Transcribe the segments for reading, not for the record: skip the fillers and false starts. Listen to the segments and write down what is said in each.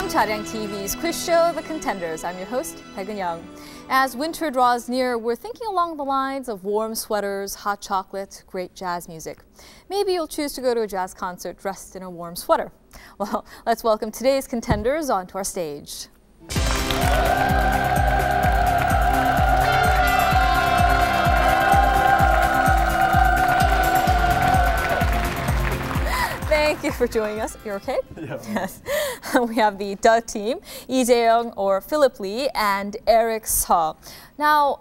Charyang TV's quiz show, The Contenders. I'm your host, Young. As winter draws near, we're thinking along the lines of warm sweaters, hot chocolate, great jazz music. Maybe you'll choose to go to a jazz concert dressed in a warm sweater. Well, let's welcome today's contenders onto our stage. Thank you for joining us. You're okay? Yeah. Yes. We have the DA team, Lee Jae-young or Philip Lee and Eric Seo. Now,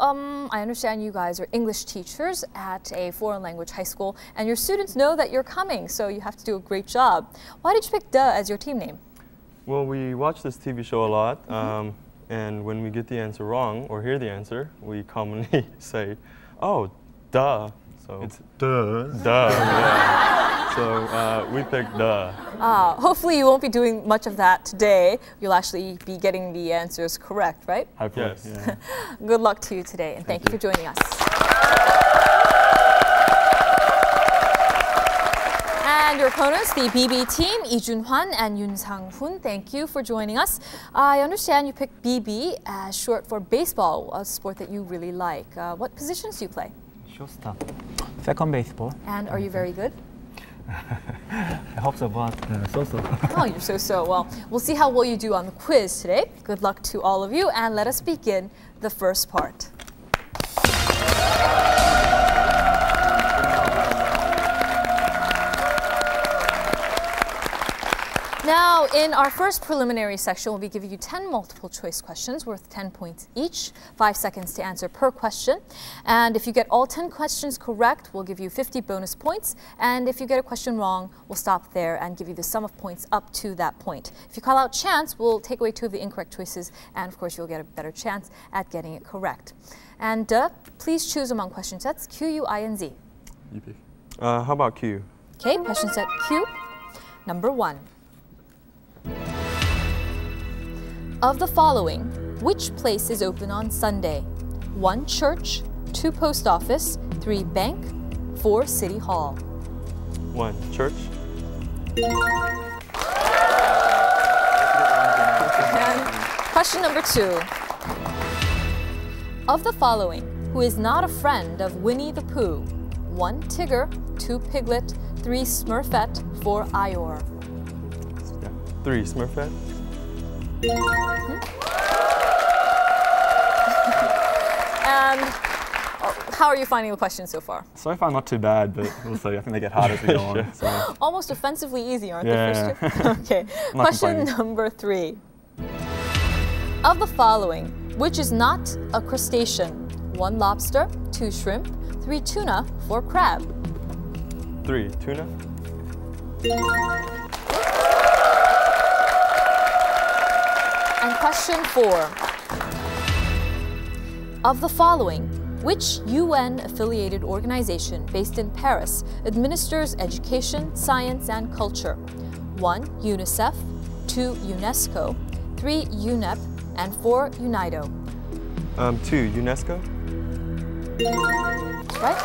I understand you guys are English teachers at a foreign language high school, and your students know that you're coming, so you have to do a great job. Why did you pick DA as your team name? Well, we watch this TV show a lot, and when we get the answer wrong or hear the answer, we commonly say, "Oh, duh." So it's duh. Yeah. So we picked DA. Hopefully you won't be doing much of that today. You'll actually be getting the answers correct, right? Yes. Yeah. Good luck to you today, and thank you for joining us. And your opponents, the BB team, Lee Jun-hwan and Yoon Sang-hoon, thank you for joining us. I understand you picked BB as short for baseball, a sport that you really like. What positions do you play? Shortstop, second baseball. And are you very good? I hope so, but so-so. Oh, you're so-so. Well, we'll see how well you do on the quiz today. Good luck to all of you, and let us begin the first part. Now, in our first preliminary section, we'll be giving you 10 multiple choice questions worth 10 points each, 5 seconds to answer per question. And if you get all 10 questions correct, we'll give you 50 bonus points. And if you get a question wrong, we'll stop there and give you the sum of points up to that point. If you call out chance, we'll take away 2 of the incorrect choices, and of course, you'll get a better chance at getting it correct. And please choose among question sets Q, U, I, and Z. You pick. How about Q? Okay, question set Q, number 1. Of the following, which place is open on Sunday? 1 church, 2 post office, 3 bank, 4 city hall. 1 church. And question number 2. Of the following, who is not a friend of Winnie the Pooh? 1 Tigger, 2 Piglet, 3 Smurfette, 4 Eeyore. 3 Smurfette. And how are you finding the questions so far? So far, not too bad, but we'll see. I think they get harder as we go on. So. Almost offensively easy, aren't they, first two? Okay. Question number 3. Of the following, which is not a crustacean? 1 lobster, 2 shrimp, 3 tuna, 4 crab. 3 tuna. And question 4. Of the following, which UN-affiliated organization based in Paris administers education, science, and culture? 1 UNICEF, 2 UNESCO, 3 UNEP, and 4 UNIDO. 2 UNESCO. Right?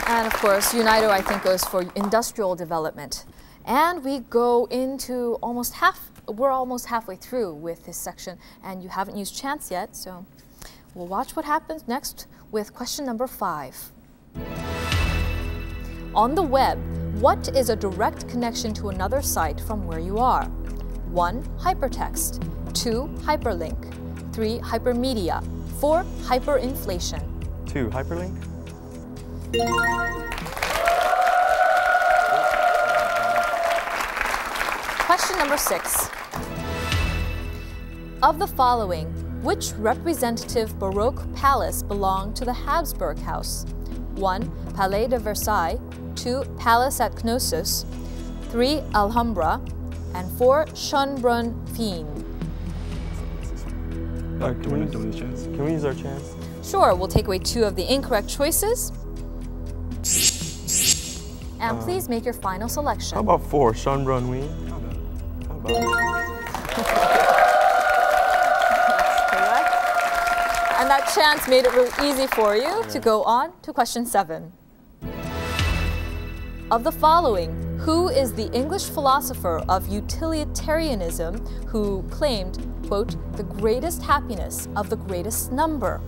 And of course, UNIDO, I think, goes for industrial development. And we go into we're almost halfway through with this section, and you haven't used chance yet, so we'll watch what happens next with question number 5. On the web, what is a direct connection to another site from where you are? 1 hypertext, 2 hyperlink, 3 hypermedia, 4 hyperinflation. 2 hyperlink. Question number 6. Of the following, which representative Baroque palace belonged to the Habsburg House? 1 Palais de Versailles, 2 Palace at Knossos, 3 Alhambra, and 4 Schönbrunn Fien. Can we use our chance? Sure, we'll take away 2 of the incorrect choices. And please make your final selection. How about 4 Schönbrunn Fien? How about And that chance made it really easy for you to go on to question 7. Of the following, Who is the English philosopher of utilitarianism who claimed, quote, the greatest happiness of the greatest number?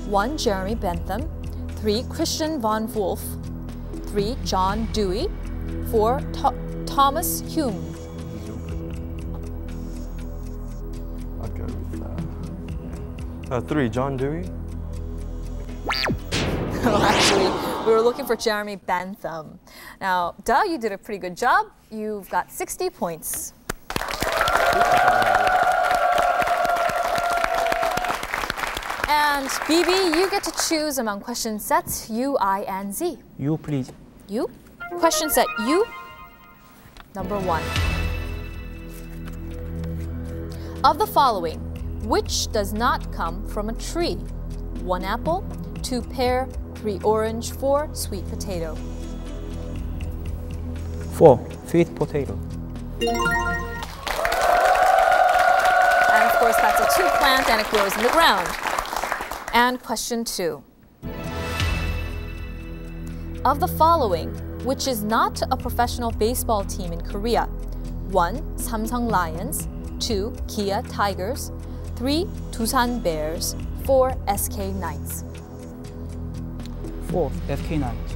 1. Jeremy Bentham. 3. Christian von Wolff. 3. John Dewey. 4. Thomas Hume. I'd go with 3. John Dewey. Actually, we were looking for Jeremy Bentham. Now, duh, you did a pretty good job. You've got 60 points. And BB, you get to choose among question sets U, I, and Z. You, please. U? Question set U, number 1. Of the following, which does not come from a tree? 1 apple, 2 pear, 3 orange, 4 sweet potato. 4. Sweet potato. And of course, that's a 2 plant and it grows in the ground. And question 2. Of the following, which is not a professional baseball team in Korea? 1. Samsung Lions. 2. Kia Tigers. 3. Doosan Bears. 4. SK Knights. 4. SK Knights.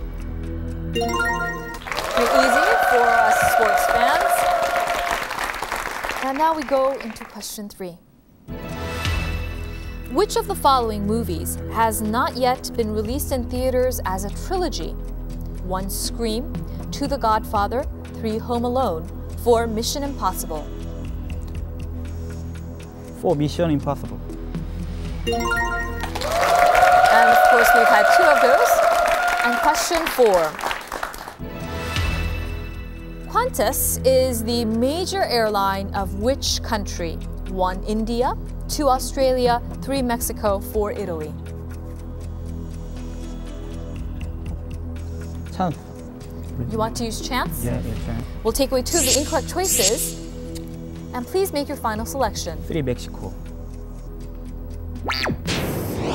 Pretty easy for us sports fans. And now we go into question 3. Which of the following movies has not yet been released in theaters as a trilogy? 1. Scream. 2. The Godfather. 3. Home Alone. 4. Mission Impossible. 4. Mission Impossible. And of course, we've had 2 of those. And question 4. Qantas is the major airline of which country? 1. India. 2. Australia. 3. Mexico. 4. Italy. Chance. You want to use chance? Yeah, chance. We'll take away 2 of the incorrect choices. And please make your final selection. 3. Mexico.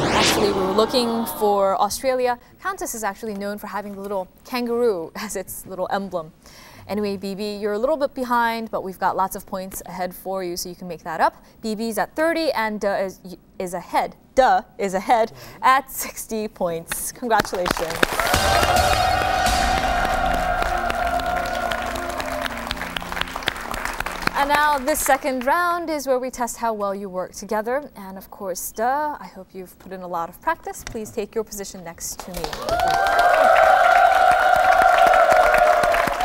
Actually, we were looking for Australia. Qantas is actually known for having the little kangaroo as its little emblem. Anyway, BB, you're a little bit behind, but we've got lots of points ahead for you, so you can make that up. BB's at 30, and Duh is ahead. Duh is ahead at 60 points. Congratulations. And now this second round is where we test how well you work together. And of course, Duh, I hope you've put in a lot of practice. Please take your position next to me.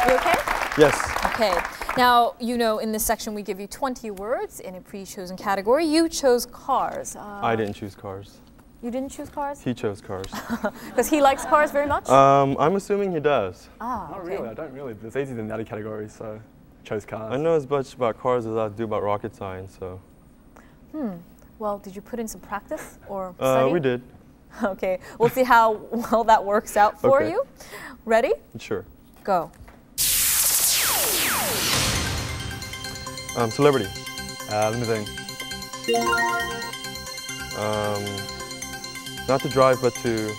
You okay? Yes. Okay. Now, you know, in this section, we give you 20 words in a pre-chosen category. You chose cars. I didn't choose cars. You didn't choose cars? He chose cars. Because he likes cars very much? I'm assuming he does. Ah, Not okay. really, I don't really. It's easier than the other categories, so I chose cars. I know as much about cars as I do about rocket science, so. Well, did you put in some practice or study? We did. Okay. We'll see how well that works out for Okay. you. Ready? Sure. Go. Celebrity. Limousine. Not to drive, but to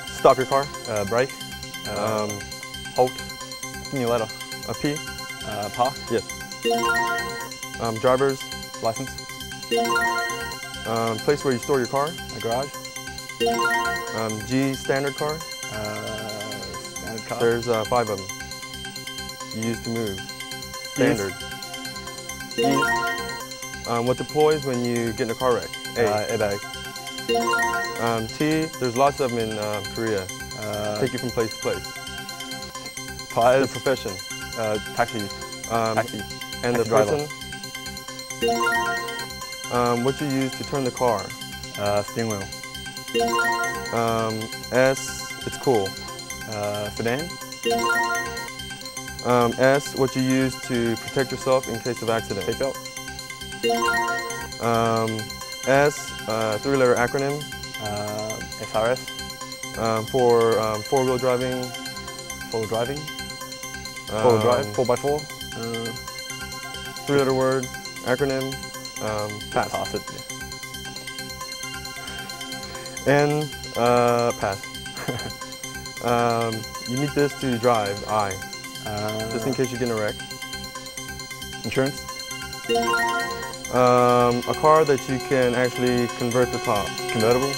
stop your car. Brake. Halt. Give me a letter. A P. Park. Yes. Driver's License. place where you store your car. A garage. G. Standard car. Standard car. There's 5 of them. You use to move. Standard. Ease. What deploys when you get in a car wreck? A. Airbag. T. There's lots of them in Korea. Take you from place to place. The Tires. profession. Taxi. And Taxi. the Taxi driver. person. What you use to turn the car. Steering wheel. S. It's cool. Sedan. S. What you use to protect yourself in case of accident. Seatbelt. S. 3-letter acronym. SRS. For 4-wheel driving. 4-wheel driving. 4-wheel drive. 4x4. 3-letter word. Acronym. Pass. Pass it. Yeah. N. Pass. You need this to drive. I. Just in case you get in a wreck. Insurance? A car that you can actually convert the top. Convertible?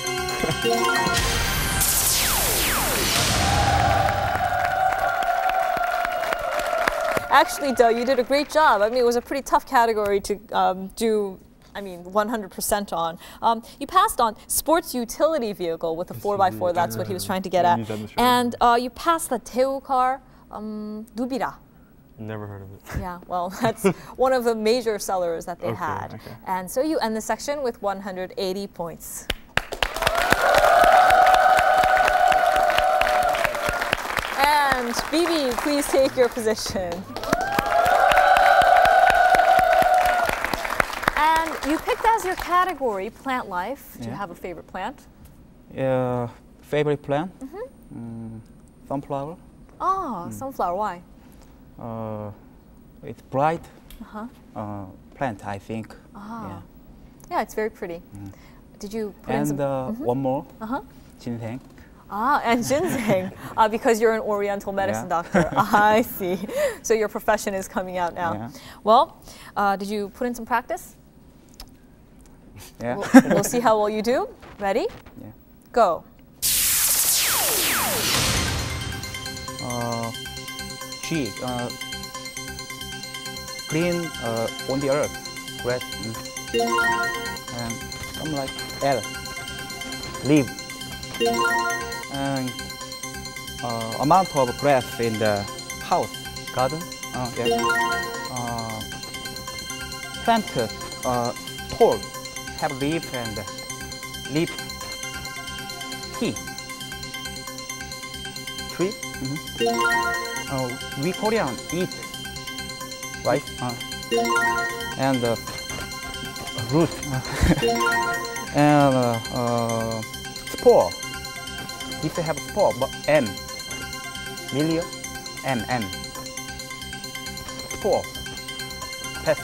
Actually, Doe, you did a great job. I mean, it was a pretty tough category to do, 100% on. You passed on sports utility vehicle with a 4x4. That's what he was trying to get at. And you passed the Teu car, Nubira. Never heard of it. Yeah, well, that's one of the major sellers that they had. Okay. And so you end the section with 180 points. And Bibi, please take your position. And you picked as your category plant life. Do you have a favorite plant? Favorite plant? Sunflower. Oh, sunflower. Why? It's bright plant, I think. Yeah, it's very pretty. Did you put in some? And one more, ginseng. And ginseng, because you're an Oriental medicine doctor. I see. So your profession is coming out now. Yeah. Well, did you put in some practice? Yeah. We'll see how well you do. Ready? Yeah. Go. G. Green on the earth. Grass. And something like L. Leaf. And amount of grass in the house. Garden. Plant tall. Have leaf and leaf. Tree. Tree. We Korean eat, right? And root. And spore. If they have spore, but M. Million. M. Spore. Pest.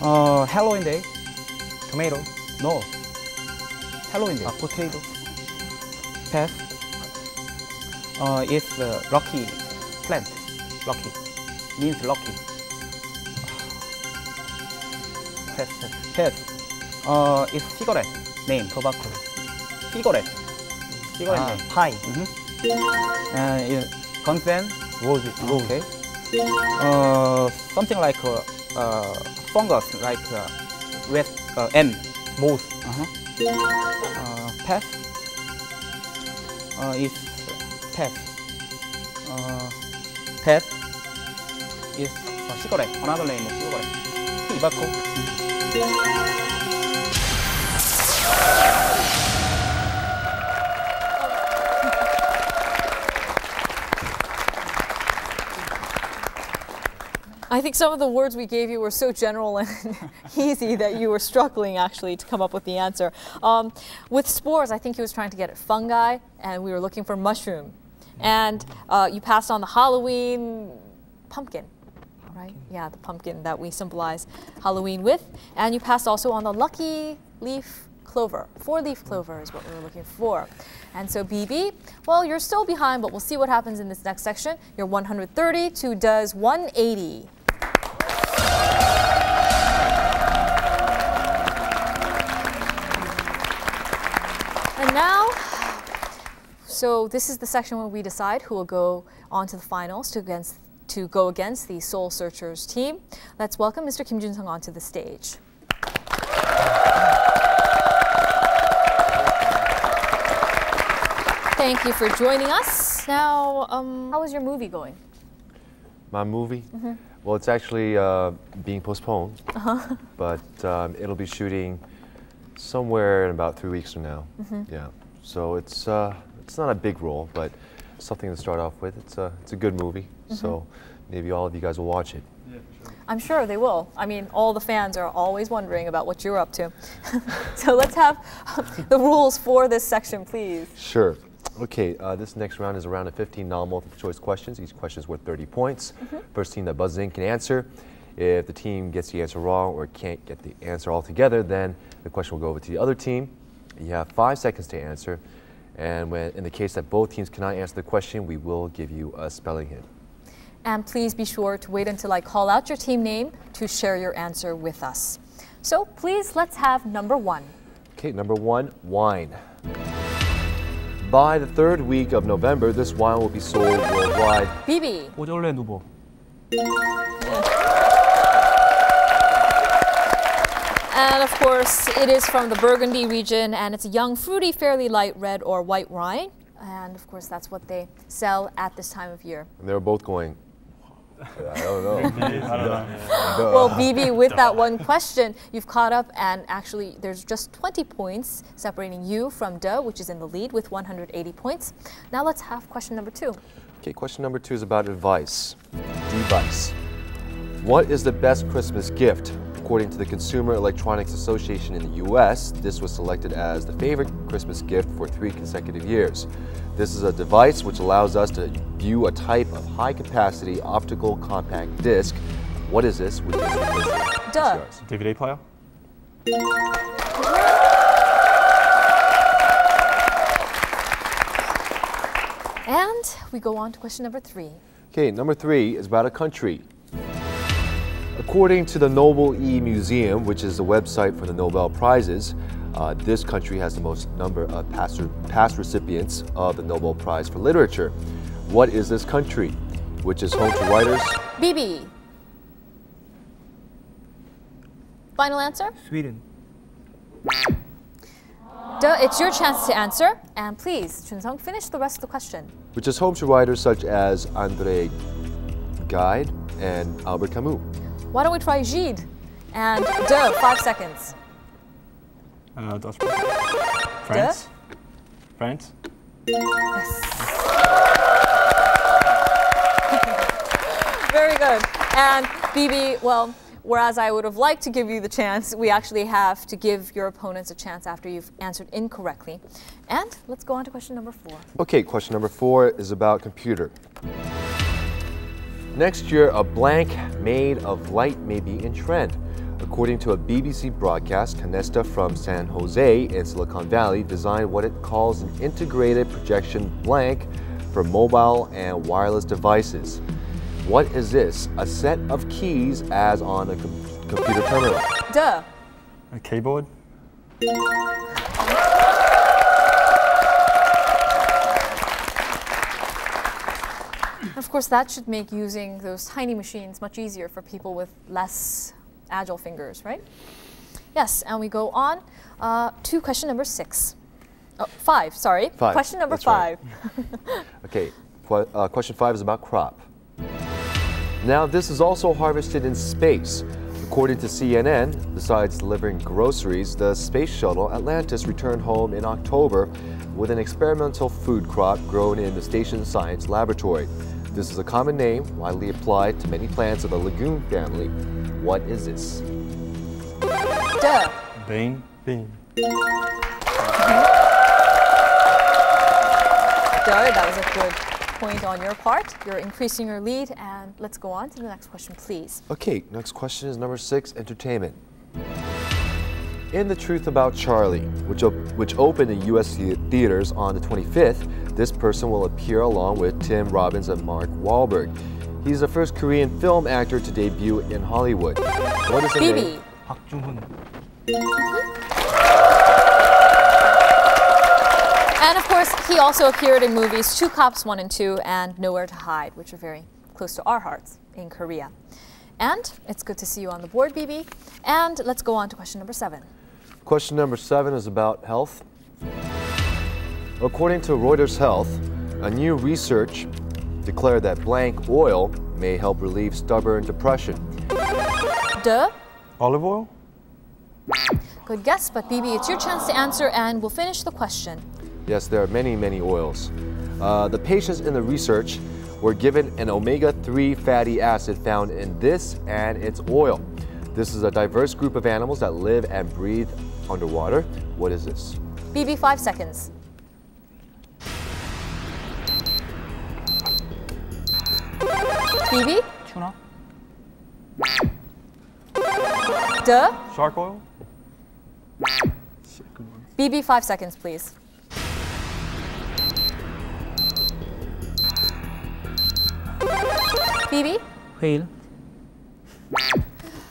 Halloween day. Tomato. No. Halloween day. Potato. Pest. It's lucky plant. Lucky means lucky. Pest. It's cigarette name. Tobacco. Cigarette name. Pine. Consent. Rose. Okay. Something like fungus, like red M. Moss. Pest. Is pet. Pet is cigarette. Another name of cigarette. Tobacco. I think some of the words we gave you were so general and easy that you were struggling actually to come up with the answer. With spores, I think he was trying to get at fungi, and we were looking for mushroom. And you passed on the Halloween pumpkin, right? Yeah, the pumpkin that we symbolize Halloween with. And you passed also on the lucky leaf clover. 4-leaf clover is what we were looking for. And so BB, well, you're still behind, but we'll see what happens in this next section. You're 130 to does 180. And now, so this is the section where we decide who will go on to the finals to go against the Soul Searchers team. Let's welcome Mr. Kim Jun-sung onto the stage. Thank you for joining us. Now, how is your movie going? My movie? Well, it's actually being postponed, but it'll be shooting somewhere in about 3 weeks from now. Yeah, so it's not a big role, but something to start off with. It's a good movie, so maybe all of you guys will watch it. Yeah, for sure. I'm sure they will. I mean, all the fans are always wondering about what you're up to. So let's have the rules for this section, please. Sure. Okay, this next round is a round of 15 non-multiple choice questions. Each question is worth 30 points. First team that buzzes in can answer. If the team gets the answer wrong or can't get the answer altogether, then the question will go over to the other team. You have 5 seconds to answer, And in the case that both teams cannot answer the question, we will give you a spelling hint. And please be sure to wait until I call out your team name to share your answer with us. So please, let's have number 1. Okay, number 1, wine. By the 3rd week of November, this wine will be sold worldwide. BB. 보졸레 누보. And of course, it is from the Burgundy region, and it's a young, fruity, fairly light red or white wine. And of course, that's what they sell at this time of year. And they were both going, I don't know. Well, BB, with that one question, you've caught up, and actually there's just 20 points separating you from De, which is in the lead with 180 points. Now let's have question number 2. Okay, question number 2 is about advice. Device. What is the best Christmas gift? According to the Consumer Electronics Association in the US, this was selected as the favorite Christmas gift for 3 consecutive years. This is a device which allows us to view a type of high-capacity optical compact disc. What is this? Which is Duh. DVD player. And we go on to question number 3. Okay, number 3 is about a country. According to the Nobel E Museum, which is the website for the Nobel Prizes, this country has the most number of past recipients of the Nobel Prize for Literature. What is this country? Which is home to writers? BB. Final answer? Sweden. Duh, it's your chance to answer. And please, Chun-sung, finish the rest of the question. Which is home to writers such as André Gide and Albert Camus. Why don't we try Gide? And Duh, 5 seconds. Dutch. France. France. Yes. Very good. And BB, well, whereas I would have liked to give you the chance, we actually have to give your opponents a chance after you've answered incorrectly. And let's go on to question number 4. Okay, question number 4 is about computer. Next year, a blank made of light may be in trend. According to a BBC broadcast, Canesta from San Jose in Silicon Valley designed what it calls an integrated projection blank for mobile and wireless devices. What is this? A set of keys as on a computer terminal. Duh. A keyboard. Of course, that should make using those tiny machines much easier for people with less agile fingers, right? Yes, and we go on to question number 6. Oh, 5, sorry. 5. Question number That's 5. Right. Okay, question 5 is about crop. Now, this is also harvested in space. According to CNN, besides delivering groceries, the space shuttle Atlantis returned home in October with an experimental food crop grown in the station's science laboratory. This is a common name widely applied to many plants of the legume family. What is this? Duh. Bean. Bean. Duh, that was a good point on your part. You're increasing your lead, and let's go on to the next question, please. Okay, next question is number 6, entertainment. In The Truth About Charlie, which opened in U.S. theaters on the 25th, this person will appear along with Tim Robbins and Mark Wahlberg. He's the first Korean film actor to debut in Hollywood. What is his name? Park Jung-hoon. And of course, he also appeared in movies Two Cops 1 and 2 and Nowhere to Hide, which are very close to our hearts in Korea. And it's good to see you on the board, BB. And let's go on to question number 7. Question number 7 is about health. According to Reuters Health, a new research declared that blank oil may help relieve stubborn depression. Duh. Olive oil? Good guess, but BB, it's your chance to answer, and we'll finish the question. Yes, there are many, many oils. The patients in the research were given an omega-3 fatty acid found in this and its oil. This is a diverse group of animals that live and breathe underwater. What is this? BB, 5 seconds. BB? Tuna. Duh. Shark oil? BB, 5 seconds, please. Phoebe? whale,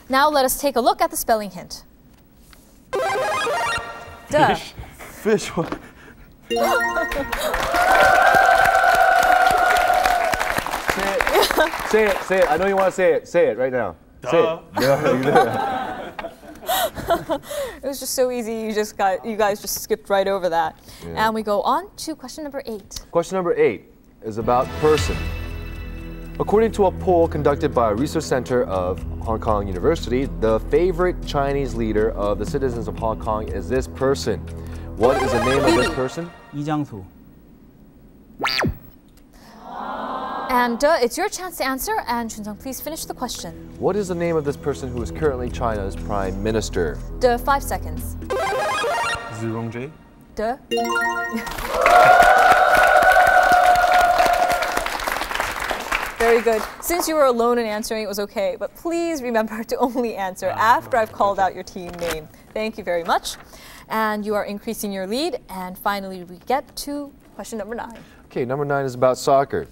Now let us take a look at the spelling hint. Duh. Fish. What? Say it. I know you want to say it. Say it right now. Duh. Say it. It was just so easy. You guys just skipped right over that. Yeah. And we go on to question number 8. Question number 8 is about person. According to a poll conducted by a research center of Hong Kong University, the favorite Chinese leader of the citizens of Hong Kong is this person. What is the name of this person? 이장수, And it's your chance to answer. And Chun-Sung, please finish the question. What is the name of this person who is currently China's prime minister? 5 seconds. Zhurong. Duh. Very good. Since you were alone in answering, it was okay. But please remember to only answer after I've called out your team name. Thank you very much. And you are increasing your lead. And finally, we get to question number 9. Okay, number 9 is about soccer.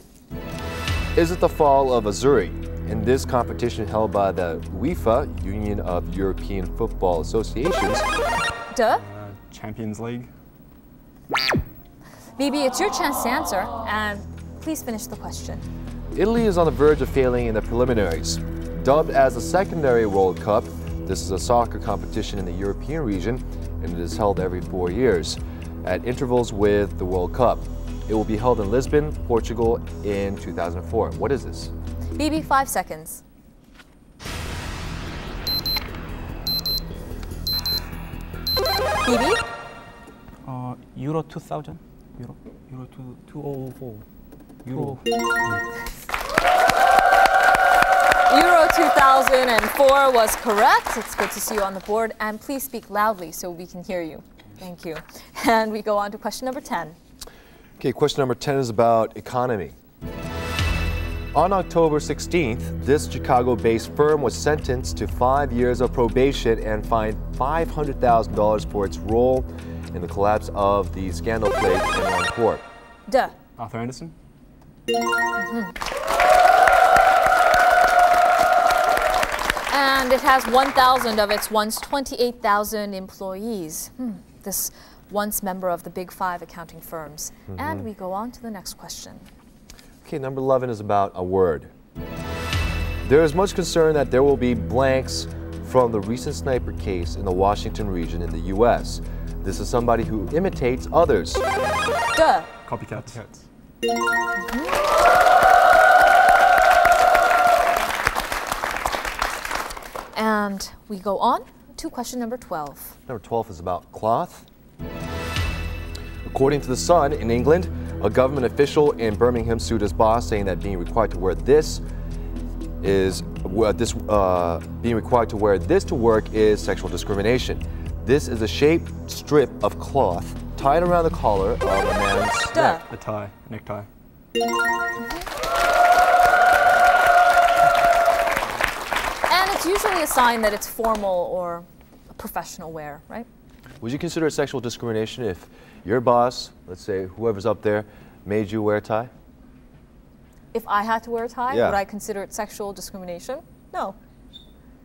Is it the fall of Azzurri in this competition held by the UEFA, Union of European Football Associations? Duh. Champions League. Bibi, it's your chance to answer. And please finish the question. Italy is on the verge of failing in the preliminaries. Dubbed as the secondary World Cup, this is a soccer competition in the European region, and it is held every 4 years, at intervals with the World Cup. It will be held in Lisbon, Portugal in 2004. What is this? Bibi, 5 seconds. Bibi? Euro 2000, Euro 2004, Euro. Euro 2004 was correct. It's good to see you on the board. And please speak loudly so we can hear you. Thank you. And we go on to question number 10. Okay, question number 10 is about economy. On October 16th, this Chicago-based firm was sentenced to 5 years of probation and fined $500,000 for its role in the collapse of the scandal-plagued Enron Corp. Duh. Arthur Anderson. And it has 1,000 of its once 28,000 employees. This once member of the Big Five accounting firms. And we go on to the next question. Okay, number 11 is about a word. There is much concern that there will be blanks from the recent sniper case in the Washington region in the U.S. This is somebody who imitates others. Duh. Copycats. And we go on to question number 12. Number 12 is about cloth. According to The Sun, in England, a government official in Birmingham sued his boss, saying that being required to wear this to work is sexual discrimination. This is a shaped strip of cloth tied around the collar of a man's neck. A tie. Necktie. And it's usually a sign that it's formal or professional wear, right? Would you consider it sexual discrimination if your boss, let's say whoever's up there, made you wear a tie? If I had to wear a tie, Yeah. would I consider it sexual discrimination? No.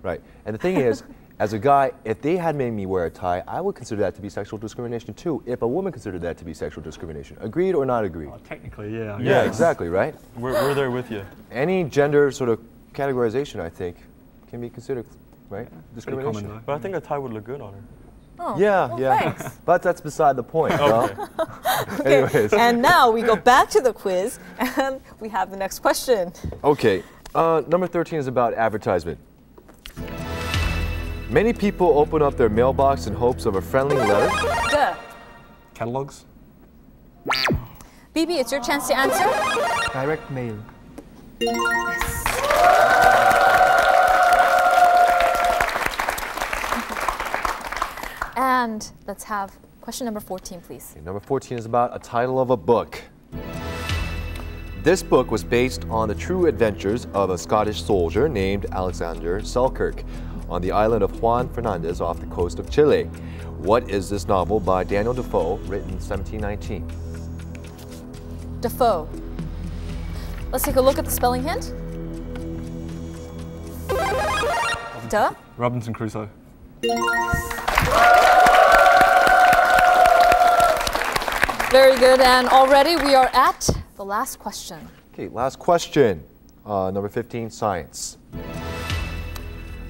Right. And the thing is, as a guy, if they had made me wear a tie, I would consider that to be sexual discrimination too, if a woman considered that to be sexual discrimination. Agreed or not agreed? Technically, yeah. I Yeah, guess. exactly, right? We're there with you. Any gender sort of categorization, I think, can be considered, right? Pretty common Discrimination. though. But I think a tie would look good on her. Oh, Yeah, well, yeah. Thanks. But that's beside the point. Okay. Okay, Anyways. and now we go back to the quiz, and we have the next question. Okay, number 13 is about advertisement. Many people open up their mailbox in hopes of a friendly letter. Duh. Catalogs. Bibi, it's your chance to answer. Direct mail. And let's have question number 14, please. Okay, number 14 is about a title of a book. This book was based on the true adventures of a Scottish soldier named Alexander Selkirk on the island of Juan Fernandez off the coast of Chile. What is this novel by Daniel Defoe, written in 1719? Defoe. Let's take a look at the spelling hint. Duh. Robinson Crusoe. Very good, and already we are at the last question. Okay, last question. Number 15, science.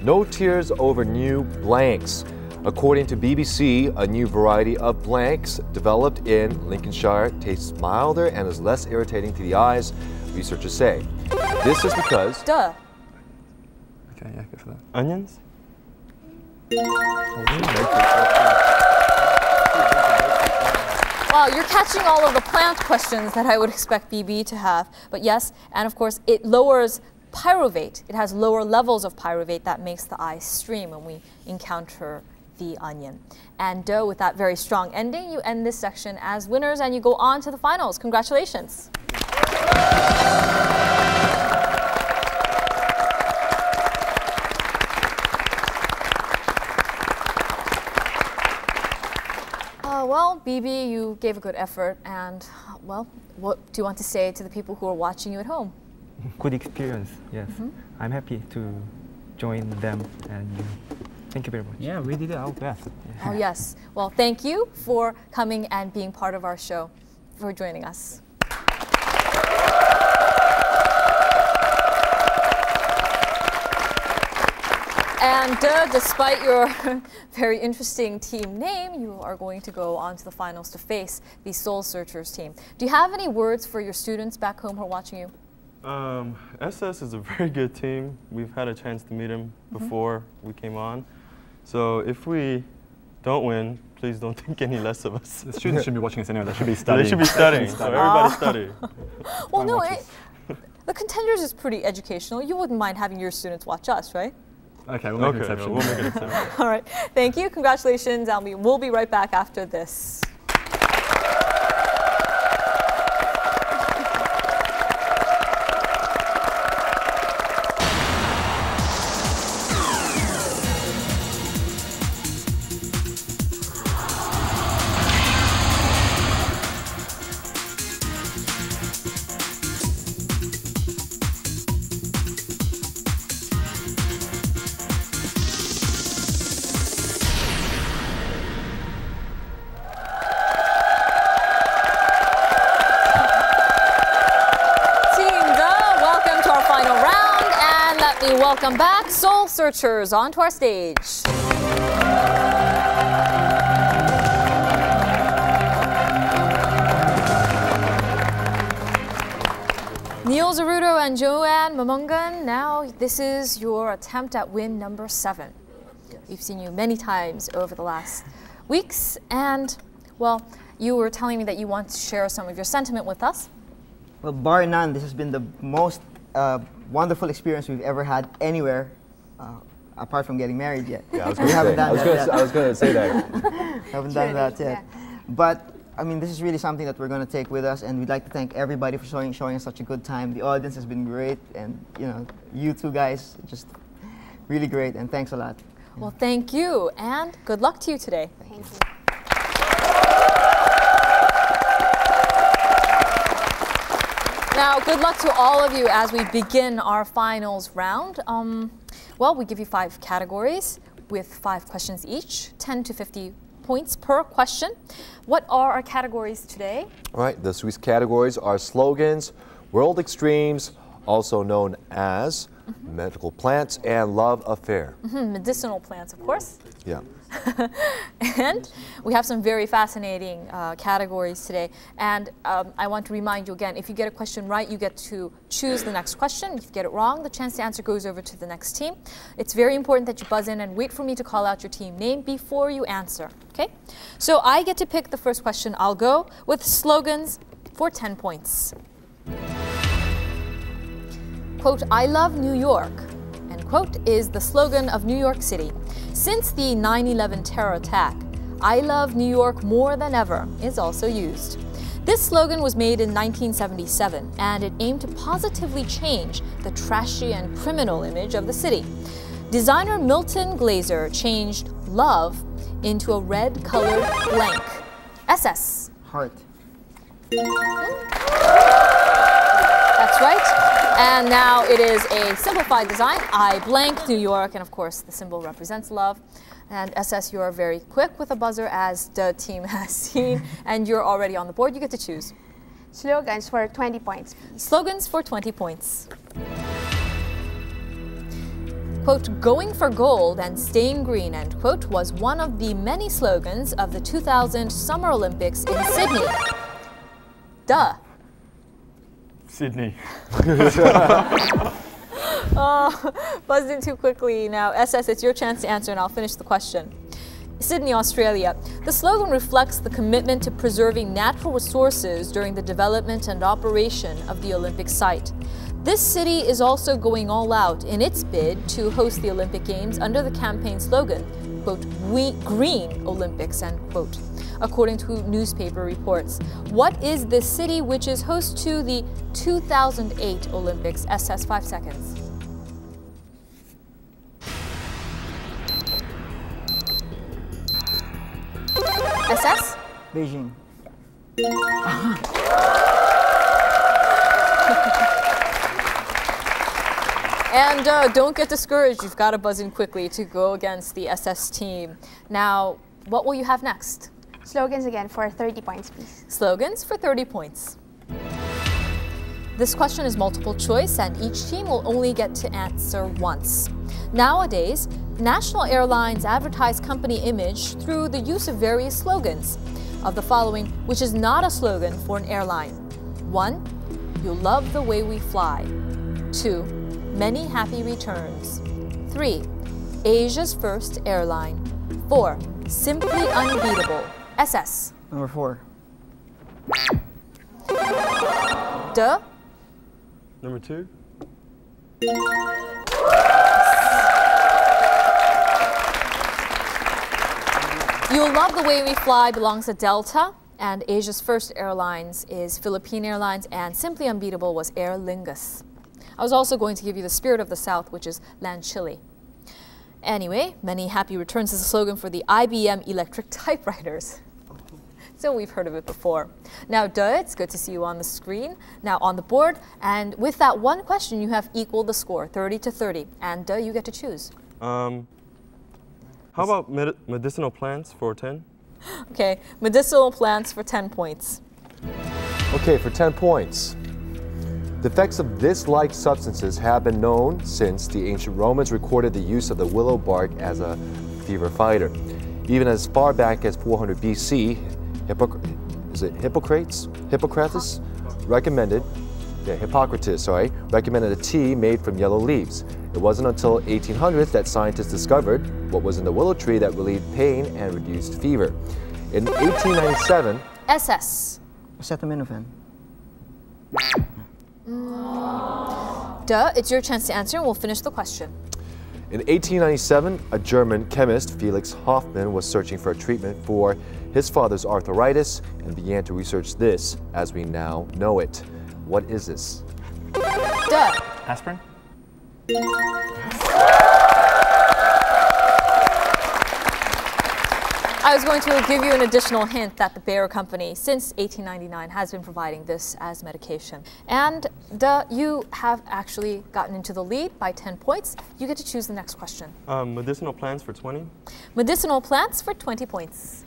No tears over new blanks. According to BBC, a new variety of blanks developed in Lincolnshire tastes milder and is less irritating to the eyes, researchers say. This is because... Duh. Okay, yeah, go for that. Onions? Wow, you're catching all of the plant questions that I would expect BB to have. But yes, and of course, it lowers pyruvate. It has lower levels of pyruvate that makes the eye stream when we encounter the onion. And duh, with that very strong ending, you end this section as winners and you go on to the finals. Congratulations. Well, BB, you gave a good effort, and well, what do you want to say to the people who are watching you at home? Good experience, yes. I'm happy to join them, and thank you very much. Yeah, we did our best. Oh yes. Well, thank you for coming and being part of our show, for joining us. And despite your very interesting team name, you are going to go on to the finals to face the Soul Searchers team. Do you have any words for your students back home who are watching you? SS is a very good team. We've had a chance to meet them before we came on. So if we don't win, please don't think any less of us. The students shouldn't be watching us anyway. They should be studying. They should be studying. So everybody study. Well, no, the Contenders is pretty educational. You wouldn't mind having your students watch us, right? Okay, we'll make an exception. We'll make an exception. All right. Thank you. Congratulations. And we'll be right back after this. Welcome back, Soul Searchers, onto our stage. Neil Zerrudo and Joanne Mamangun, now this is your attempt at win number 7. We've seen you many times over the last weeks, and, well, you were telling me that you want to share some of your sentiment with us. Well, bar none, this has been the most wonderful experience we've ever had anywhere, apart from getting married yet. Yeah, I was going to say that. Haven't done that yet. But I mean, this is really something that we're going to take with us, and we'd like to thank everybody for showing us such a good time. The audience has been great, and you two guys, just really great, and thanks a lot. Well, thank you, and good luck to you today. Thank you. Now, good luck to all of you as we begin our finals round. Well, we give you 5 categories with 5 questions each, 10 to 50 points per question. What are our categories today? All right, the Swiss categories are slogans, world extremes, also known as medical plants, and love affair. Medicinal plants, of course. Yeah. And we have some very fascinating categories today. And I want to remind you again, if you get a question right, you get to choose the next question. If you get it wrong, the chance to answer goes over to the next team. It's very important that you buzz in and wait for me to call out your team name before you answer, okay? So I get to pick the first question. I'll go with slogans for 10 points. Quote, I love New York, end quote, is the slogan of New York City. Since the 9/11 terror attack, I love New York more than ever is also used. This slogan was made in 1977, and it aimed to positively change the trashy and criminal image of the city. Designer Milton Glaser changed love into a red-colored blank. SS. Heart. That's right. And now it is a simplified design. I blank New York, and of course the symbol represents love. And SS, you are very quick with a buzzer, as the team has seen, and you're already on the board. You get to choose. Slogans for 20 points, please. Slogans for 20 points. Quote, going for gold and staying green, end quote, was one of the many slogans of the 2000 Summer Olympics in Sydney. Duh. Sydney. Buzzed in too quickly. Now, SS, it's your chance to answer, and I'll finish the question. Sydney, Australia. The slogan reflects the commitment to preserving natural resources during the development and operation of the Olympic site. This city is also going all out in its bid to host the Olympic Games under the campaign slogan, quote, Green Olympics, end quote, according to newspaper reports. What is this city which is host to the 2008 Olympics? SS, 5 seconds. SS? Beijing. And don't get discouraged. You've got to buzz in quickly to go against the SS team. Now, what will you have next? Slogans again for 30 points, please. Slogans for 30 points. This question is multiple choice, and each team will only get to answer once. Nowadays, national airlines advertise company image through the use of various slogans. Of the following, which is not a slogan for an airline? 1. You love the way we fly. 2. Many happy returns. 3. Asia's first airline. 4. Simply unbeatable. SS. Number 4. Duh. Number 2. You'll Love the Way We Fly belongs to Delta, and Asia's first airlines is Philippine Airlines, and Simply Unbeatable was Aer Lingus. I was also going to give you the Spirit of the South, which is Land Chile. Anyway, Many Happy Returns is a slogan for the IBM electric typewriters. So we've heard of it before. Now, Duh, it's good to see you on the screen, now on the board, and with that one question, you have equaled the score, 30-30, and Duh, you get to choose. How about medicinal plants for 10? Okay, medicinal plants for 10 points. Okay, for 10 points. The effects of this like substances have been known since the ancient Romans recorded the use of the willow bark as a fever fighter. Even as far back as 400 BC, Hippocrates recommended a tea made from yellow leaves. It wasn't until 1800s that scientists discovered what was in the willow tree that relieved pain and reduced fever. In 1897, SS. Acetaminophen. Duh, it's your chance to answer, and we'll finish the question. In 1897, a German chemist, Felix Hoffmann, was searching for a treatment for his father's arthritis and began to research this as we now know it. What is this? Duh. Aspirin? I was going to give you an additional hint that the Bayer Company, since 1899, has been providing this as medication. And Duh, you have actually gotten into the lead by 10 points. You get to choose the next question. Medicinal plants for 20? Medicinal plants for 20 points.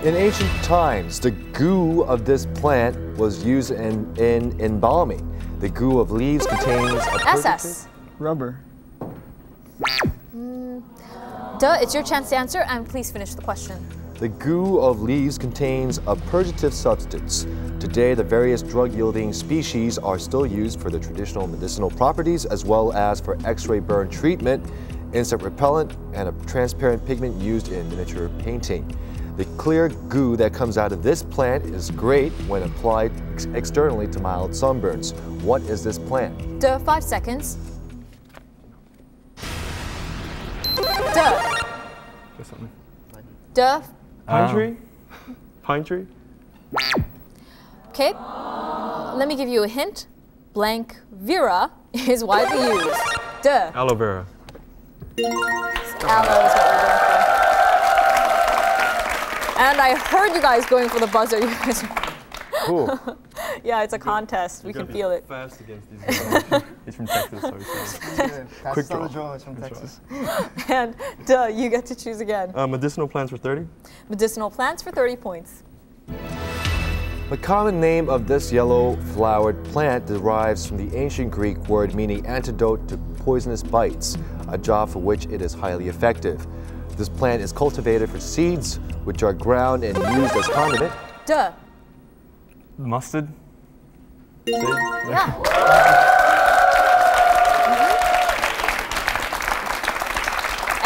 In ancient times, the goo of this plant was used in embalming. The goo of leaves contains a SS. Rubber. Duh, it's your chance to answer, and please finish the question. The goo of leaves contains a purgative substance. Today, the various drug-yielding species are still used for the traditional medicinal properties as well as for X-ray burn treatment, insect repellent, and a transparent pigment used in miniature painting. The clear goo that comes out of this plant is great when applied externally to mild sunburns. What is this plant? Duh, 5 seconds. Duh. Just something. Duh. Pine tree? Pine tree? Okay. Let me give you a hint. Blank Vera is widely used. Duh. Aloe vera. Aloe is what we're going for. And I heard you guys going for the buzzer. You guys. Cool. Yeah, it's a contest. We can feel it. Fast against these guys. He's from Texas, so Quick draw. Is from Texas. And duh, you get to choose again. Medicinal plants for 30. Medicinal plants for 30 points. The common name of this yellow-flowered plant derives from the ancient Greek word meaning antidote to poisonous bites, a job for which it is highly effective. This plant is cultivated for seeds, which are ground and used as condiment. Duh. Mustard? Yeah.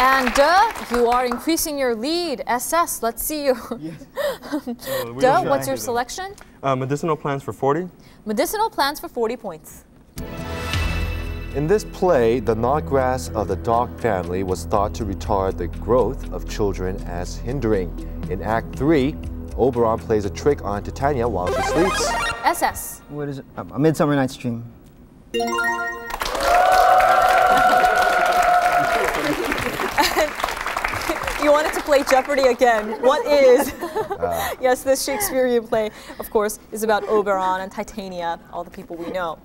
And duh, you are increasing your lead. SS, let's see you. Yes. Duh, what's your selection? Medicinal plants for 40. Medicinal plants for 40 points. In this play, the knotgrass of the dock family was thought to retard the growth of children as hindering. In Act 3, Oberon plays a trick on Titania while she sleeps. SS. What is it? A Midsummer Night's Dream. You wanted to play Jeopardy again. What is? Yes, this Shakespearean play, of course, is about Oberon and Titania, all the people we know,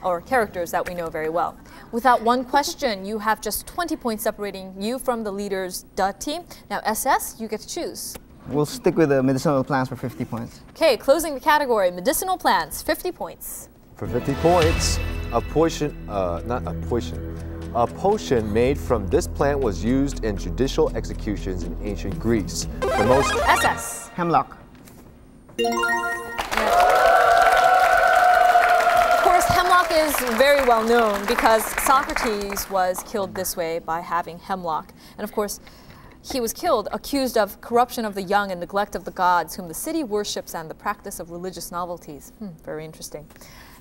or characters that we know very well. Without one question, you have just 20 points separating you from the leader's duh team. Now, SS, you get to choose. We'll stick with the medicinal plants for 50 points. Okay, closing the category, medicinal plants, 50 points. For 50 points, a potion made from this plant was used in judicial executions in ancient Greece. The most SS. Hemlock. Of course, hemlock is very well known because Socrates was killed this way by having hemlock. And of course, he was killed accused of corruption of the young and neglect of the gods whom the city worships and the practice of religious novelties. Very interesting.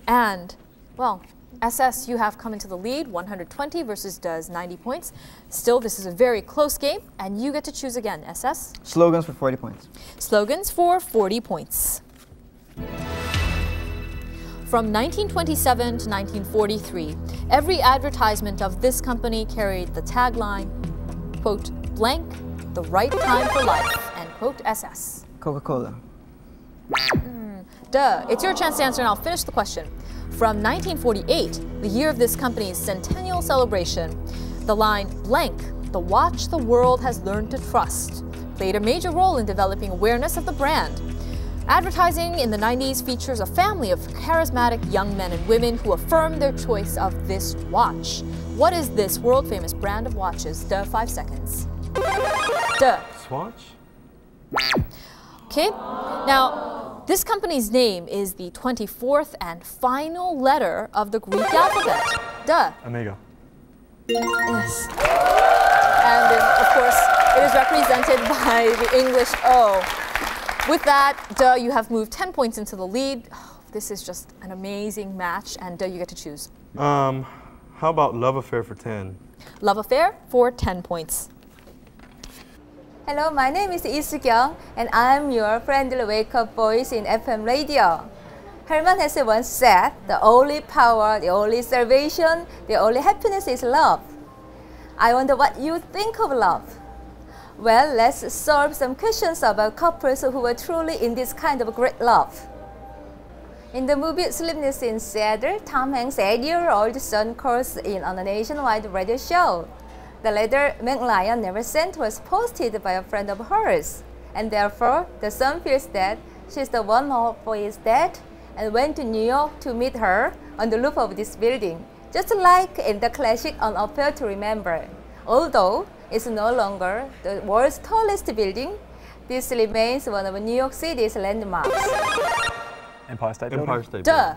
And, well, SS, you have come into the lead, 120 versus Duh's 90 points. Still, this is a very close game, and you get to choose again. SS? Slogans for 40 points. Slogans for 40 points. From 1927 to 1943, every advertisement of this company carried the tagline, quote, blank, the right time for life, end quote, SS. Coca-Cola. Duh, it's your chance to answer and I'll finish the question. From 1948, the year of this company's centennial celebration, the line blank, the watch the world has learned to trust, played a major role in developing awareness of the brand. Advertising in the 90s features a family of charismatic young men and women who affirm their choice of this watch. What is this world-famous brand of watches? Duh, 5 seconds. Duh. Swatch? Okay, now, this company's name is the 24th and final letter of the Greek alphabet. Duh. Omega. Yes. And of course, it is represented by the English O. With that, Duh, you have moved 10 points into the lead. Oh, this is just an amazing match, and Duh, you get to choose. How about Love Affair for 10? Love Affair for 10 points. Hello, my name is Lee Soo-kyung, and I'm your friendly wake-up voice in FM radio. Herman Hesse once said, the only power, the only salvation, the only happiness is love. I wonder what you think of love. Well, let's solve some questions about couples who were truly in this kind of great love. In the movie Sleepless in Seattle, Tom Hanks' 8-year-old son calls in on a nationwide radio show. The letter McLion never sent was posted by a friend of hers, and therefore the son feels that she's the one who is dead and went to New York to meet her on the roof of this building, just like in the classic An Affair to Remember. Although it's no longer the world's tallest building, this remains one of New York City's landmarks. Empire State Building. Empire State Duh.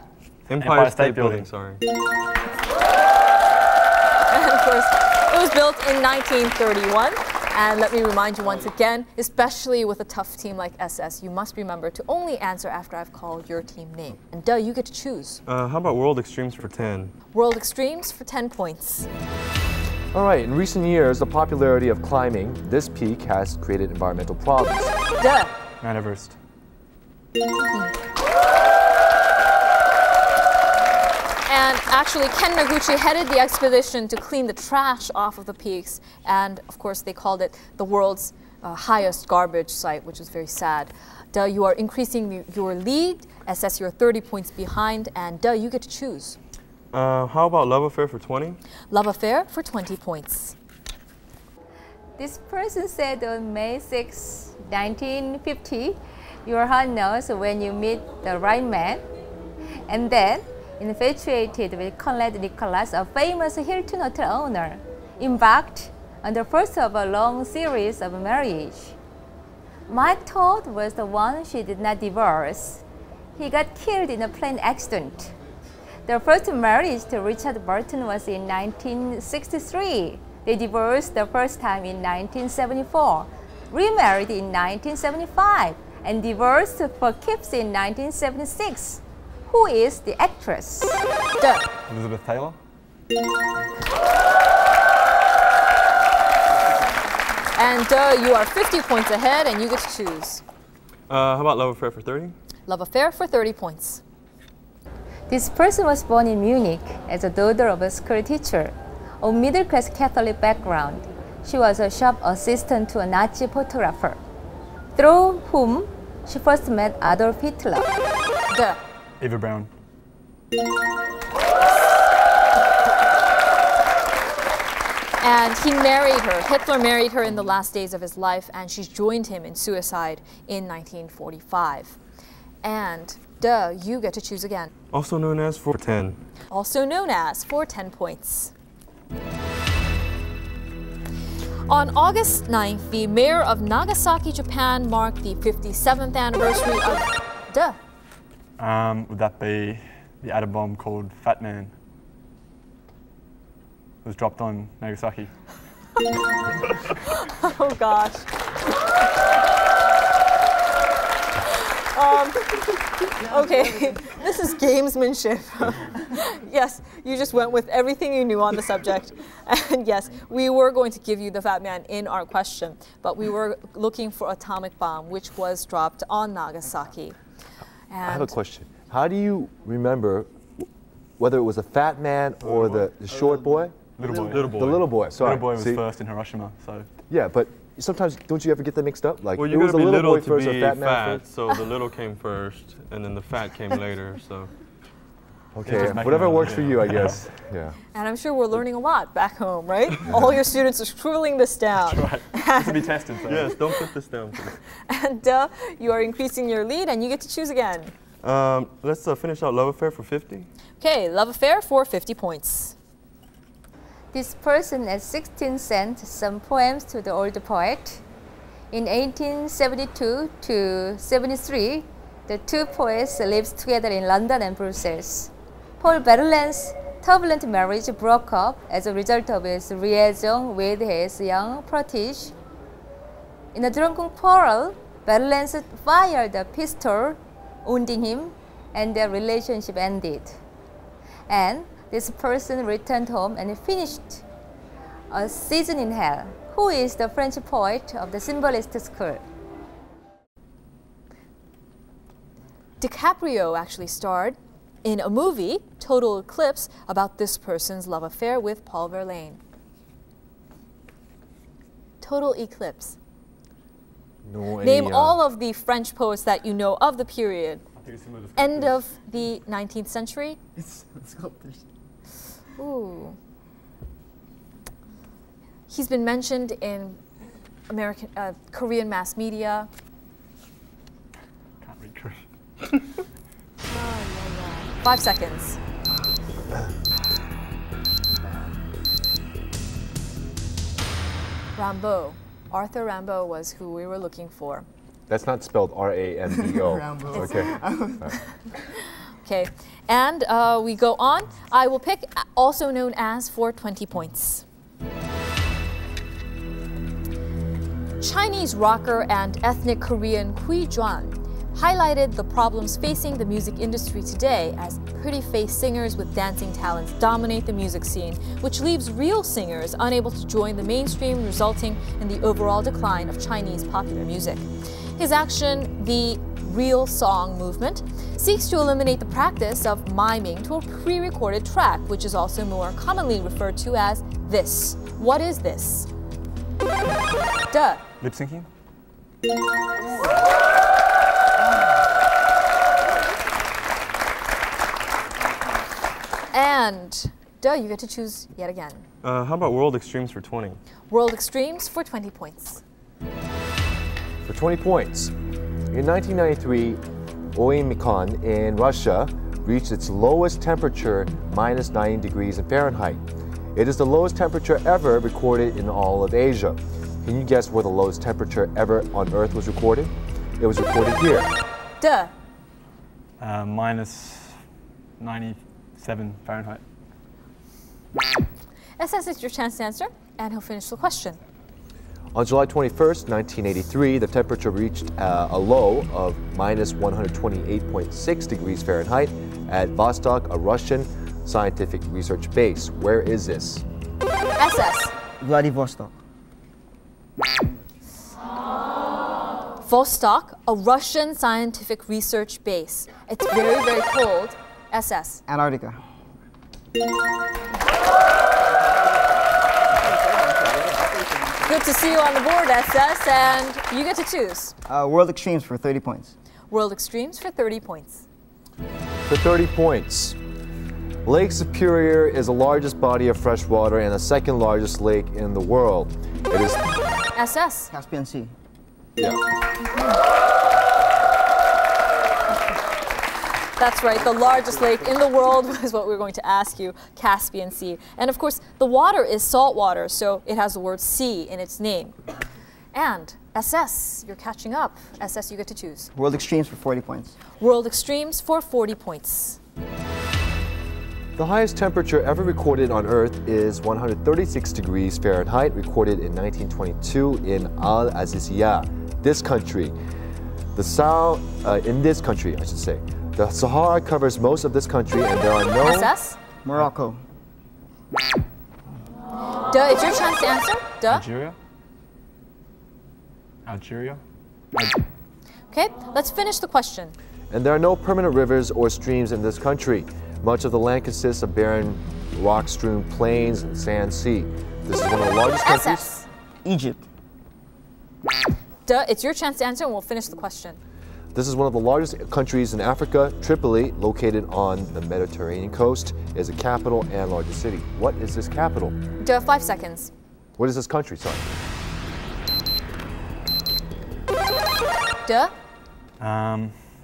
Building. Empire State Building, sorry. And of course, it was built in 1931. And let me remind you once again, especially with a tough team like SS, you must remember to only answer after I've called your team name. And Duh, you get to choose. How about World Extremes for 10? World Extremes for 10 points. All right, in recent years, the popularity of climbing this peak has created environmental problems. Duh. Mount Everest. And actually, Ken Noguchi headed the expedition to clean the trash off of the peaks. And of course, they called it the world's highest garbage site, which is very sad. Duh, you are increasing your lead. SS, you're 30 points behind. And Duh, you get to choose. How about love affair for 20? Love affair for 20 points. This person said on May 6, 1950, your heart knows when you meet the right man. And then, infatuated with Conrad Nicholas, a famous Hilton hotel owner, embarked on the first of a long series of marriage. Mike Todd was the one she did not divorce. He got killed in a plane accident. Their first marriage to Richard Burton was in 1963. They divorced the first time in 1974, remarried in 1975, and divorced for keeps in 1976. Who is the actress? Duh. Elizabeth Taylor. And you are 50 points ahead, and you get to choose. How about love affair for 30? Love affair for 30 points. This person was born in Munich as a daughter of a school teacher, of middle-class Catholic background. She was a shop assistant to a Nazi photographer, through whom she first met Adolf Hitler. Duh. Eva Braun. And he married her. Hitler married her in the last days of his life, and she joined him in suicide in 1945. And duh, you get to choose again. Also known as for 10. Also known as for 10 points. On August 9th, the mayor of Nagasaki, Japan marked the 57th anniversary of duh. Would that be the atom bomb called Fat Man? It was dropped on Nagasaki. Oh gosh. Okay, this is gamesmanship. Yes, you just went with everything you knew on the subject. And yes, we were going to give you the Fat Man in our question, but we were looking for atomic bomb, which was dropped on Nagasaki. And I have a question. How do you remember whether it was a fat man or the short boy? Little boy. The little boy. Sorry. Little boy was See? first in Hiroshima, so. Yeah, but sometimes don't you ever get them mixed up? Like Well, it you was gotta the be little little boy to first be or fat man fat, first? so the little came first, and then the fat came later, so. Okay, just make whatever it up, works yeah. for you, I guess. Yeah. And I'm sure we're learning a lot back home, right? All your students are scribbling this down. Right. This will be tested, so. Yes, don't put this down, please. And you are increasing your lead, and you get to choose again. Let's finish out love affair for 50. Okay, love affair for 50 points. This person at 16 sent some poems to the old poet. In 1872 to 73, the two poets lived together in London and Brussels. Paul Verlaine's turbulent marriage broke up as a result of his liaison with his young protege. In a drunken quarrel, Verlaine fired a pistol, wounding him, and their relationship ended. And this person returned home and finished A Season in Hell. Who is the French poet of the symbolist school? DiCaprio actually starred in a movie, Total Eclipse, about this person's love affair with Paul Verlaine. Total Eclipse. No, Name all of the French poets that you know of the period. I think it's similar to End of the 19th century? It's sculptors. Ooh. He's been mentioned in Korean mass media. Can't read Korean. 5 seconds. Rimbaud. Arthur Rimbaud was who we were looking for. That's not spelled R-A-M-B-O. Rimbaud. Okay. Okay, and we go on. I will pick also known as for 20 points. Chinese rocker and ethnic Korean Hui Juan highlighted the problems facing the music industry today as pretty-faced singers with dancing talents dominate the music scene, which leaves real singers unable to join the mainstream, resulting in the overall decline of Chinese popular music. His action, the Real Song movement, seeks to eliminate the practice of miming to a pre-recorded track, which is also more commonly referred to as this. What is this? Duh. Lip syncing? And you get to choose yet again. How about World Extremes for 20? World Extremes for 20 points. For 20 points. In 1993, Oymyakon in Russia reached its lowest temperature, minus 90 degrees in Fahrenheit. It is the lowest temperature ever recorded in all of Asia. Can you guess where the lowest temperature ever on Earth was recorded? It was recorded here. Minus 97 Fahrenheit. SS, it's your chance to answer, and he'll finish the question. On July 21st, 1983, the temperature reached a low of minus 128.6 degrees Fahrenheit at Vostok, a Russian scientific research base. Where is this? SS. Vladivostok. Vostok, a Russian scientific research base. It's very, very cold. SS. Antarctica. Good to see you on the board, SS, and you get to choose. World Extremes for 30 points. World Extremes for 30 points. For 30 points. Lake Superior is the largest body of fresh water and the second largest lake in the world. It is SS. Caspian Sea. Yeah. That's right, the largest lake in the world is what we're going to ask you, Caspian Sea. And of course, the water is salt water, so it has the word sea in its name. And SS, you're catching up. SS, you get to choose. World Extremes for 40 points. World Extremes for 40 points. The highest temperature ever recorded on Earth is 136 degrees Fahrenheit, recorded in 1922 in Al Azizia, this country. In this country, I should say. The Sahara covers most of this country, and there are no... SS? Morocco. It's your chance to answer. Algeria? Okay, let's finish the question. And there are no permanent rivers or streams in this country. Much of the land consists of barren, rock-strewn plains and sand sea. This is one of the largest countries. SS. Egypt. It's your chance to answer, and we'll finish the question. This is one of the largest countries in Africa. Tripoli, located on the Mediterranean coast, is the capital and largest city. What is this capital? 5 seconds. What is this country, sorry?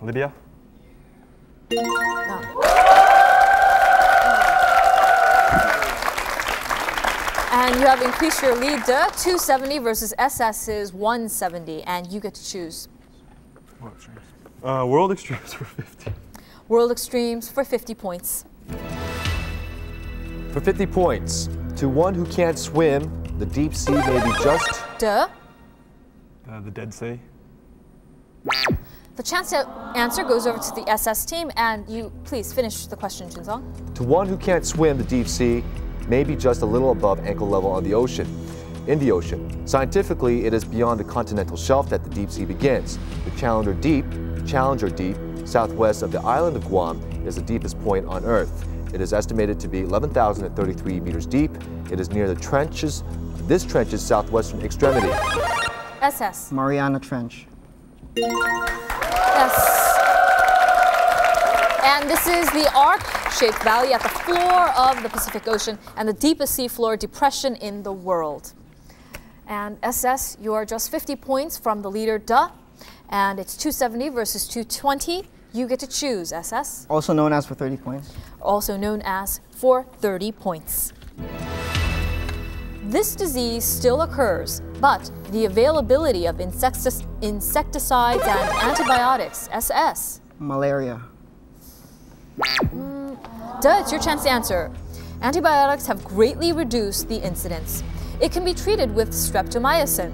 Libya? And you have increased your lead to 270 versus SS's 170, and you get to choose. World Extremes for 50. World Extremes for 50 points. For 50 points, to one who can't swim, the deep sea may be just... The Dead Sea. The chance to answer goes over to the SS team, and you please finish the question, Jinsong. To one who can't swim, the deep sea may be just a little above ankle level on the ocean. In the ocean, scientifically, it is beyond the continental shelf that the deep sea begins. The Challenger Deep, southwest of the island of Guam, is the deepest point on Earth. It is estimated to be 11,033 meters deep. It is near the trenches, this trench's southwestern extremity. SS. Mariana Trench. Yes. And this is the arc-shaped valley at the floor of the Pacific Ocean and the deepest seafloor depression in the world. And SS, you are just 50 points from the leader, and it's 270 versus 220. You get to choose, SS. Also known as for 30 points. Also known as for 30 points. This disease still occurs, but the availability of insecticides and antibiotics, SS. Malaria. It's your chance to answer. Antibiotics have greatly reduced the incidence. It can be treated with streptomycin.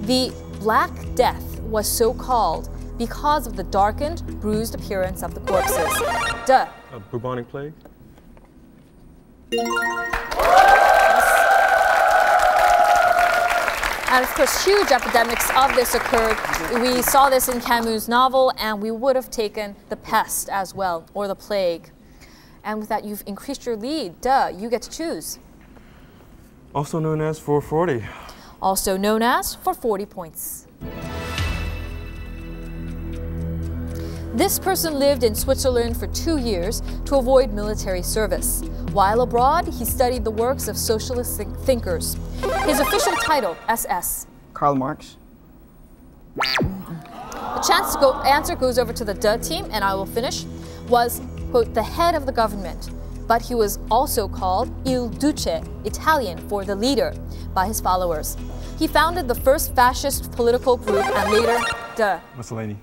The Black Death was so called because of the darkened, bruised appearance of the corpses. Bubonic plague? And of course, huge epidemics of this occurred. We saw this in Camus' novel, and we would have taken the pest as well, or the plague. And with that, you've increased your lead. You get to choose. Also known as for 40. Also known as for 40 points. This person lived in Switzerland for 2 years to avoid military service. While abroad, he studied the works of socialist thinkers. His official title, SS. Karl Marx. The chance to answer goes over to the DE team, and I will finish. Was, quote, the head of the government, but he was also called Il Duce, Italian for the leader, by his followers. He founded the first fascist political group and later DE. Mussolini.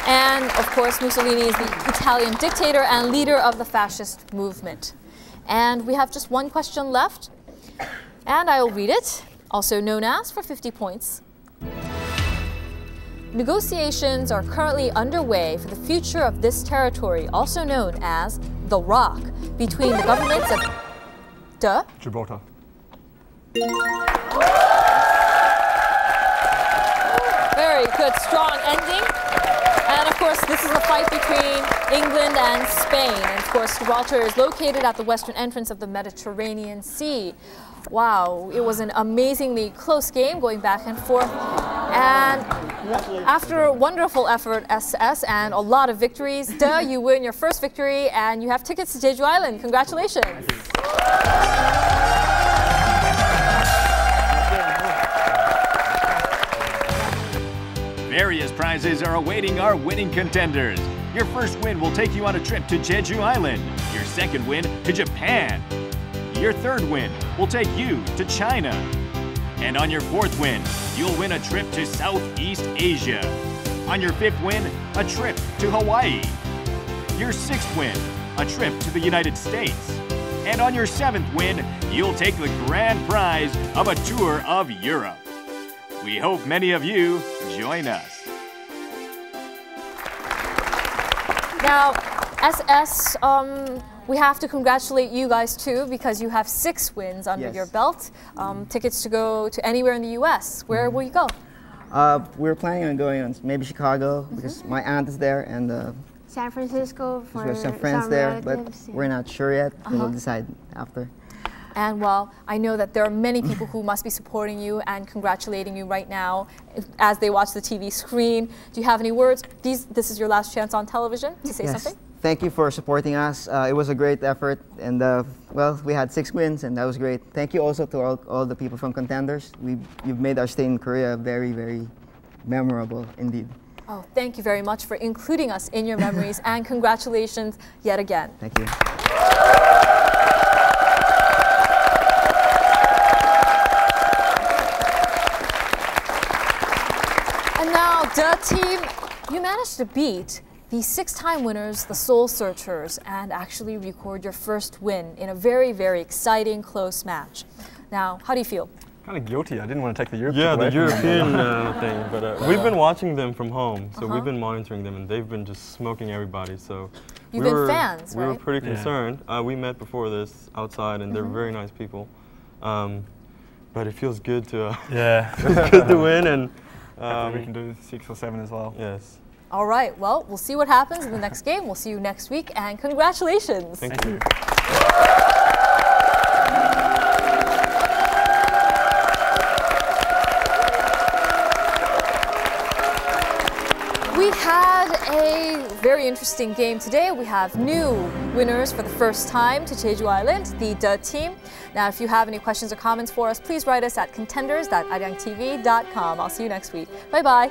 And of course, Mussolini is the Italian dictator and leader of the fascist movement. And we have just one question left, and I will read it, also known as for 50 points. Negotiations are currently underway for the future of this territory, also known as the Rock, between the governments of DE. Gibraltar. Very good, strong ending. And of course, this is a fight between England and Spain. And of course, Gibraltar is located at the western entrance of the Mediterranean Sea. Wow, it was an amazingly close game going back and forth. And after a wonderful effort, SS, and a lot of victories, DE, you win your first victory and you have tickets to Jeju Island. Congratulations. Various prizes are awaiting our winning contenders. Your first win will take you on a trip to Jeju Island. Your second win to Japan. Your third win will take you to China. And on your fourth win, you'll win a trip to Southeast Asia. On your fifth win, a trip to Hawaii. Your sixth win, a trip to the United States. And on your seventh win, you'll take the grand prize of a tour of Europe. We hope many of you join us. Now, SS, we have to congratulate you guys too, because you have 6 wins under your belt. Tickets to go to anywhere in the US. Where will you go? We're planning on going on maybe Chicago, because my aunt is there, and San Francisco for we have some friends there, but relatives, we're not sure yet. We'll decide after. And well, I know that there are many people who must be supporting you and congratulating you right now as they watch the TV screen. Do you have any words? This is your last chance on television to say something? Thank you for supporting us. It was a great effort, and well, we had 6 wins, and that was great. Thank you also to all the people from Contenders. You've made our stay in Korea very, very memorable indeed. Oh, thank you very much for including us in your memories, and congratulations yet again. Thank you. DE team, you managed to beat the 6-time winners, the Soul Searchers, and actually record your first win in a very, very exciting, close match. Now, how do you feel? Kind of guilty. I didn't want to take the European. Yeah, the European thing. But we've been watching them from home, so we've been monitoring them, and they've been just smoking everybody. So you've been fans, right? We were pretty concerned. We met before this outside, and they're very nice people. But it feels good to good to win, and we can do 6 or 7 as well. Yes. All right. Well, we'll see what happens in the next game. We'll see you next week, and congratulations. Thank you. We had a very interesting game today. We have new winners for the first time to Jeju Island, the DE team. Now, if you have any questions or comments for us, please write us at contenders.aryangtv.com. I'll see you next week. Bye-bye.